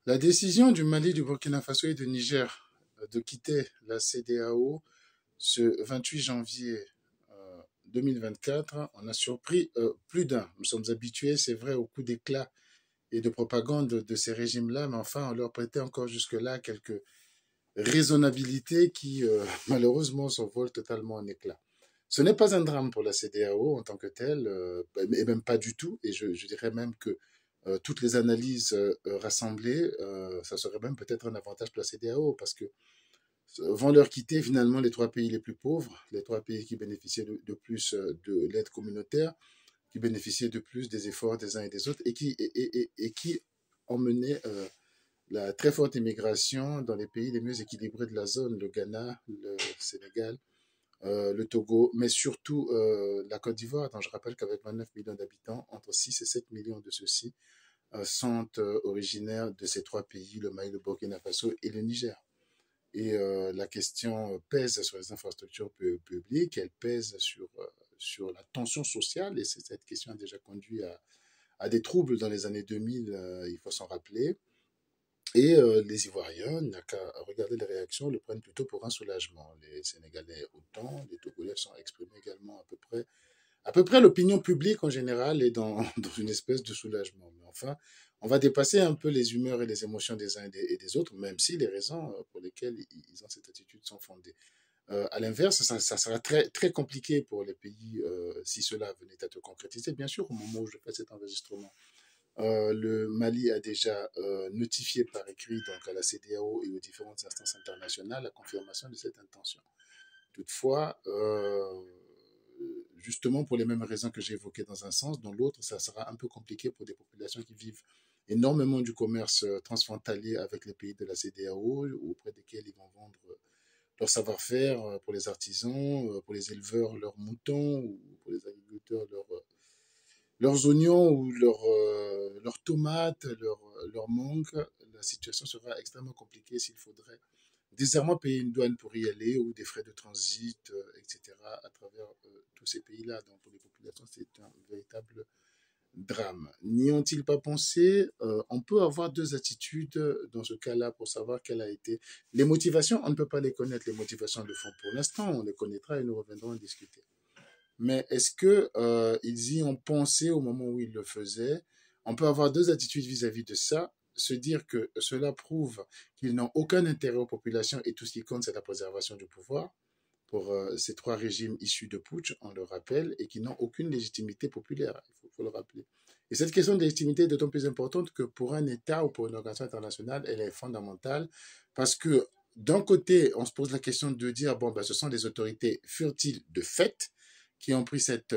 La décision du Mali, du Burkina Faso et du Niger de quitter la CEDEAO ce 28 janvier 2024, on a surpris plus d'un. Nous sommes habitués, c'est vrai, au coup d'éclat et de propagande de ces régimes-là, mais enfin, on leur prêtait encore jusque-là quelques raisonnabilités qui, malheureusement, s'envolent totalement en éclat. Ce n'est pas un drame pour la CEDEAO en tant que telle, et même pas du tout, et je dirais même que toutes les analyses rassemblées, ça serait même peut-être un avantage pour la CEDEAO, parce que vont leur quitter finalement les trois pays les plus pauvres, les trois pays qui bénéficiaient de plus de l'aide communautaire, qui bénéficiaient de plus des efforts des uns et des autres, et qui emmenaient la très forte immigration dans les pays les mieux équilibrés de la zone, le Ghana, le Sénégal, le Togo, mais surtout la Côte d'Ivoire, dont je rappelle qu'avec 29 millions d'habitants, entre 6 et 7 millions de ceux-ci sont originaires de ces trois pays, le Mali, le Burkina Faso et le Niger. Et la question pèse sur les infrastructures publiques, elle pèse sur la tension sociale, et cette question a déjà conduit à des troubles dans les années 2000, il faut s'en rappeler. Et les Ivoiriens, n'a qu'à regarder les réactions, le prennent plutôt pour un soulagement. Les Sénégalais autant, les Togolais sont exprimés également à peu près l'opinion publique en général est dans une espèce de soulagement. Mais enfin, on va dépasser un peu les humeurs et les émotions des uns et des autres, même si les raisons pour lesquelles ils ont cette attitude sont fondées. À l'inverse, ça sera très, très compliqué pour les pays si cela venait à te concrétiser. Bien sûr, au moment où je fais cet enregistrement, le Mali a déjà notifié par écrit donc, à la CEDEAO et aux différentes instances internationales la confirmation de cette intention. Toutefois, justement pour les mêmes raisons que j'ai évoquées dans un sens, dans l'autre, ça sera un peu compliqué pour des populations qui vivent énormément du commerce transfrontalier avec les pays de la CEDEAO, auprès desquels ils vont vendre leur savoir-faire pour les artisans, pour les éleveurs leurs moutons, ou pour les agriculteurs leurs oignons ou leurs tomates, leurs mangues. La situation sera extrêmement compliquée s'il faudrait nécessairement payer une douane pour y aller ou des frais de transit, etc. à travers tous ces pays-là. Donc pour les populations, c'est un véritable drame. N'y ont-ils pas pensé On peut avoir deux attitudes dans ce cas-là pour savoir quelle a été. Les motivations, on ne peut pas les connaître, les motivations de fond pour l'instant, on les connaîtra et nous reviendrons en discuter. Mais est-ce que ils y ont pensé au moment où ils le faisaient? On peut avoir deux attitudes vis-à-vis de ça. Se dire que cela prouve qu'ils n'ont aucun intérêt aux populations et tout ce qui compte, c'est la préservation du pouvoir pour ces trois régimes issus de putsch, on le rappelle, et qui n'ont aucune légitimité populaire, faut le rappeler. Et cette question de légitimité est d'autant plus importante que pour un État ou pour une organisation internationale, elle est fondamentale parce que d'un côté, on se pose la question de dire, bon, ben, ce sont des autorités furtiles de fait qui ont pris cette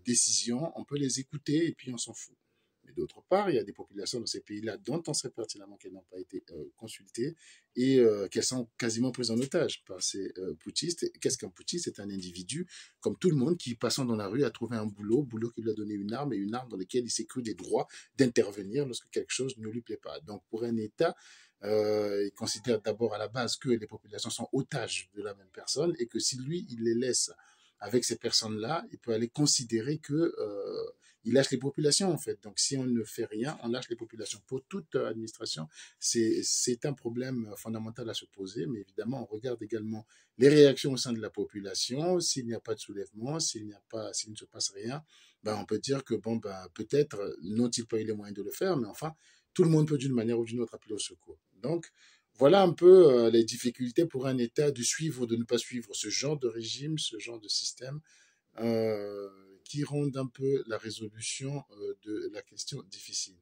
décision, on peut les écouter et puis on s'en fout. Mais d'autre part, il y a des populations dans ces pays-là dont on sait pertinemment qu'elles n'ont pas été consultées et qu'elles sont quasiment prises en otage par ces putschistes. Qu'est-ce qu'un putschiste? C'est un individu, comme tout le monde, qui, passant dans la rue, a trouvé un boulot qui lui a donné une arme, et une arme dans laquelle il s'est cru des droits d'intervenir lorsque quelque chose ne lui plaît pas. Donc, pour un État, il considère d'abord à la base que les populations sont otages de la même personne et que si lui, il les laisse avec ces personnes-là, il peut aller considérer que il lâche les populations en fait. Donc si on ne fait rien, on lâche les populations. Pour toute administration, c'est un problème fondamental à se poser, mais évidemment, on regarde également les réactions au sein de la population. S'il n'y a pas de soulèvement, s'il ne se passe rien, ben on peut dire que bon ben peut-être n'ont-ils pas eu les moyens de le faire, mais enfin tout le monde peut d'une manière ou d'une autre appeler au secours. Donc voilà un peu les difficultés pour un État de suivre ou de ne pas suivre ce genre de régime, ce genre de système, euh, qui rendent un peu la résolution de la question difficile.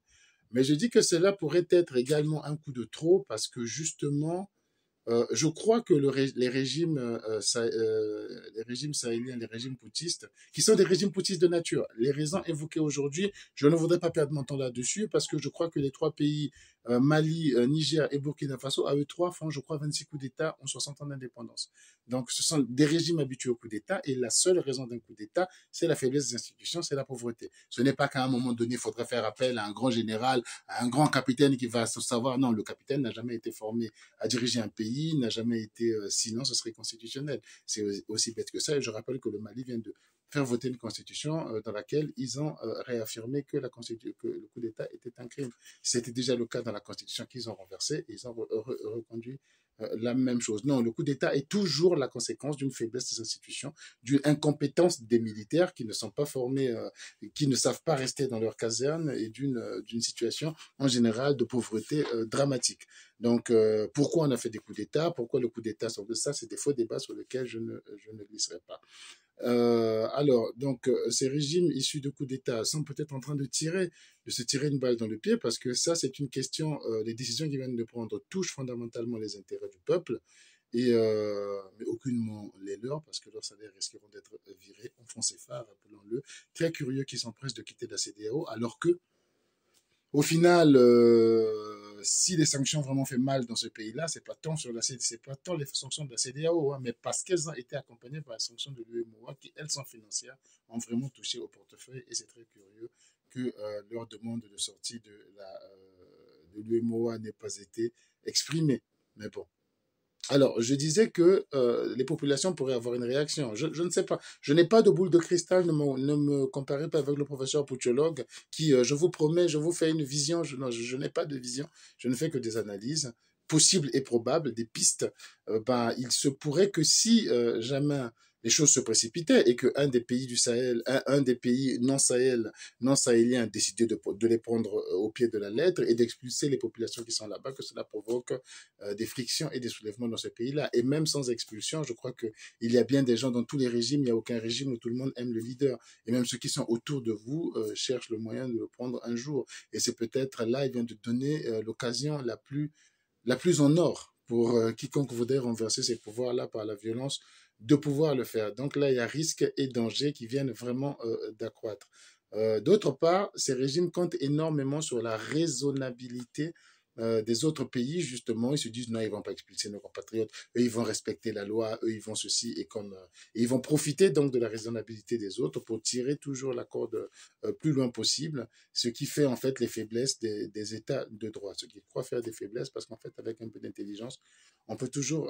Mais je dis que cela pourrait être également un coup de trop parce que justement, je crois que les régimes sahéliens, les régimes putschistes, qui sont des régimes putschistes de nature, les raisons évoquées aujourd'hui, je ne voudrais pas perdre mon temps là-dessus parce que je crois que les trois pays, Mali, Niger et Burkina Faso, à eux trois, font, je crois, 26 coups d'État en 60 ans d'indépendance. Donc, ce sont des régimes habitués aux coups d'État et la seule raison d'un coup d'État, c'est la faiblesse des institutions, c'est la pauvreté. Ce n'est pas qu'à un moment donné, il faudrait faire appel à un grand général, à un grand capitaine qui va se savoir. Non, le capitaine n'a jamais été formé à diriger un pays, n'a jamais été, sinon ce serait constitutionnel. C'est aussi bête que ça. Et je rappelle que le Mali vient de faire voter une constitution dans laquelle ils ont réaffirmé que, que le coup d'État était un crime. C'était déjà le cas dans la constitution qu'ils ont renversée et ils ont reconduit la même chose. Non, le coup d'État est toujours la conséquence d'une faiblesse des institutions, d'une incompétence des militaires qui ne sont pas formés, qui ne savent pas rester dans leur caserne et d'une situation en général de pauvreté dramatique. Donc, pourquoi on a fait des coups d'État? Pourquoi le coup d'État sort de ça? C'est des faux débats sur lesquels je ne glisserai pas. Ces régimes issus de coups d'État sont peut-être en train de se tirer une balle dans le pied parce que ça, c'est une question, les décisions qu'ils viennent de prendre touchent fondamentalement les intérêts du peuple mais aucunement les leurs parce que leurs salaires risqueront d'être virés en francs CFA, rappelons-le, très curieux qu'ils s'empressent de quitter la CEDEAO alors que au final, si les sanctions ont vraiment fait mal dans ce pays-là, c'est pas tant les sanctions de la CEDEAO, hein, mais parce qu'elles ont été accompagnées par les sanctions de l'UEMOA qui, elles, sont financières, ont vraiment touché au portefeuille. Et c'est très curieux que leur demande de sortie de l'UEMOA n'ait pas été exprimée. Mais bon, alors, je disais que les populations pourraient avoir une réaction. Je ne sais pas. Je n'ai pas de boule de cristal. Ne me comparez pas avec le professeur Poucholog qui, je vous promets, je vous fais une vision. Non, je n'ai pas de vision. Je ne fais que des analyses possibles et probables, des pistes. Il se pourrait que si jamais les choses se précipitaient et qu'un des pays du Sahel, un des pays non sahéliens décidait de les prendre au pied de la lettre et d'expulser les populations qui sont là-bas, que cela provoque des frictions et des soulèvements dans ce pays-là. Et même sans expulsion, je crois qu'il y a bien des gens dans tous les régimes, il n'y a aucun régime où tout le monde aime le leader. Et même ceux qui sont autour de vous cherchent le moyen de le prendre un jour. Et c'est peut-être là, il vient de donner l'occasion la plus en or pour quiconque voudrait renverser ces pouvoirs-là par la violence, de pouvoir le faire. Donc là, il y a risque et danger qui viennent vraiment d'accroître. D'autre part, ces régimes comptent énormément sur la raisonnabilité des autres pays, justement, ils se disent non, ils vont pas expulser nos compatriotes, eux, ils vont respecter la loi, eux, ils vont ceci, et ils vont profiter donc de la raisonnabilité des autres pour tirer toujours la corde plus loin possible, ce qui fait en fait les faiblesses des États de droit, ce qui croit faire des faiblesses, parce qu'en fait, avec un peu d'intelligence, on peut toujours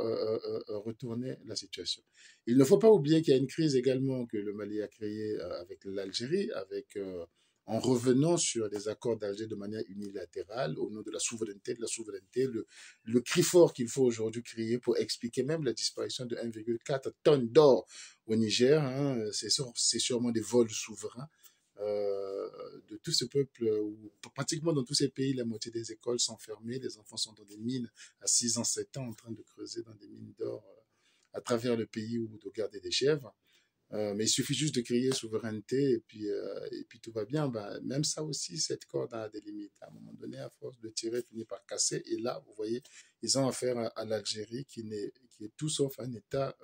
retourner la situation. Il ne faut pas oublier qu'il y a une crise également que le Mali a créée avec l'Algérie, en revenant sur les accords d'Alger de manière unilatérale au nom de la souveraineté, le cri fort qu'il faut aujourd'hui crier pour expliquer même la disparition de 1,4 tonnes d'or au Niger. Hein, c'est sûrement des vols souverains. De tout ce peuple, où pratiquement dans tous ces pays, la moitié des écoles sont fermées, les enfants sont dans des mines à 6 ans, 7 ans en train de creuser dans des mines d'or à travers le pays ou de garder des chèvres. Mais il suffit juste de crier souveraineté et puis tout va bien. Même ça aussi, cette corde a des limites. À un moment donné, à force de tirer, finit par casser. Et là, vous voyez, ils ont affaire à l'Algérie qui est tout sauf un État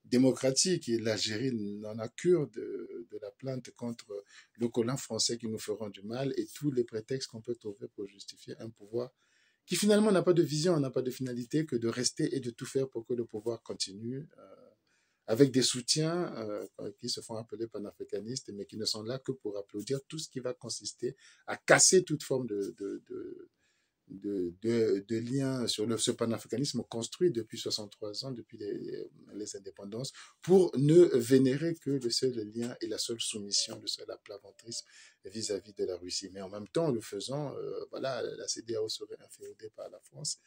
démocratique. Et l'Algérie n'en a cure de la plainte contre le colon français qui nous feront du mal et tous les prétextes qu'on peut trouver pour justifier un pouvoir qui finalement n'a pas de vision, n'a pas de finalité que de rester et de tout faire pour que le pouvoir continue. Avec des soutiens qui se font appeler panafricanistes, mais qui ne sont là que pour applaudir tout ce qui va consister à casser toute forme de lien sur ce panafricanisme construit depuis 63 ans, depuis les indépendances, pour ne vénérer que le seul lien et la seule soumission, le seul aplaventrisme vis-à-vis de la Russie. Mais en même temps, en le faisant, voilà, la CEDEAO serait inféodée par la France.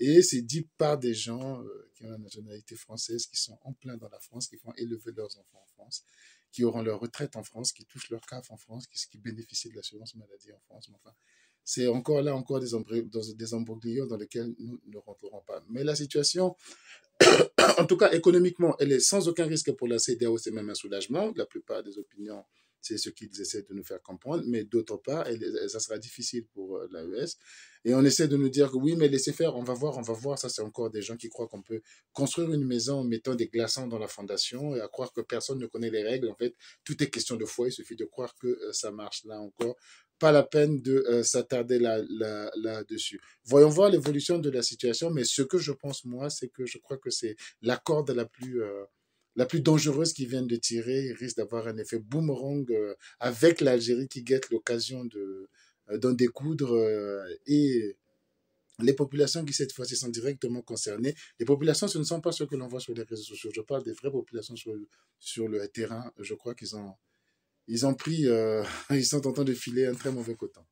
Et c'est dit par des gens qui ont la nationalité française, qui sont en plein dans la France, qui vont élever leurs enfants en France, qui auront leur retraite en France, qui touchent leur CAF en France, qui bénéficient de l'assurance maladie en France. Mais enfin, c'est encore là, encore des embroglios dans lesquels nous ne rentrerons pas. Mais la situation, en tout cas économiquement, elle est sans aucun risque pour la CEDEAO, c'est même un soulagement. La plupart des opinions, c'est ce qu'ils essaient de nous faire comprendre. Mais d'autre part, ça sera difficile pour l'AES. Et on essaie de nous dire que oui, mais laissez faire, on va voir. Ça, c'est encore des gens qui croient qu'on peut construire une maison en mettant des glaçons dans la fondation et à croire que personne ne connaît les règles. En fait, tout est question de foi. Il suffit de croire que ça marche là encore. Pas la peine de s'attarder là-dessus. Voyons voir l'évolution de la situation, mais ce que je pense, moi, c'est que je crois que c'est la corde la plus dangereuse qu'ils viennent de tirer. Il risque d'avoir un effet boomerang avec l'Algérie qui guette l'occasion d'en découdre les populations qui cette fois-ci sont directement concernées. Les populations, ce ne sont pas ceux que l'on voit sur les réseaux sociaux. Je parle des vraies populations sur le terrain. Je crois ils ont pris, ils sont en train de filer un très mauvais coton.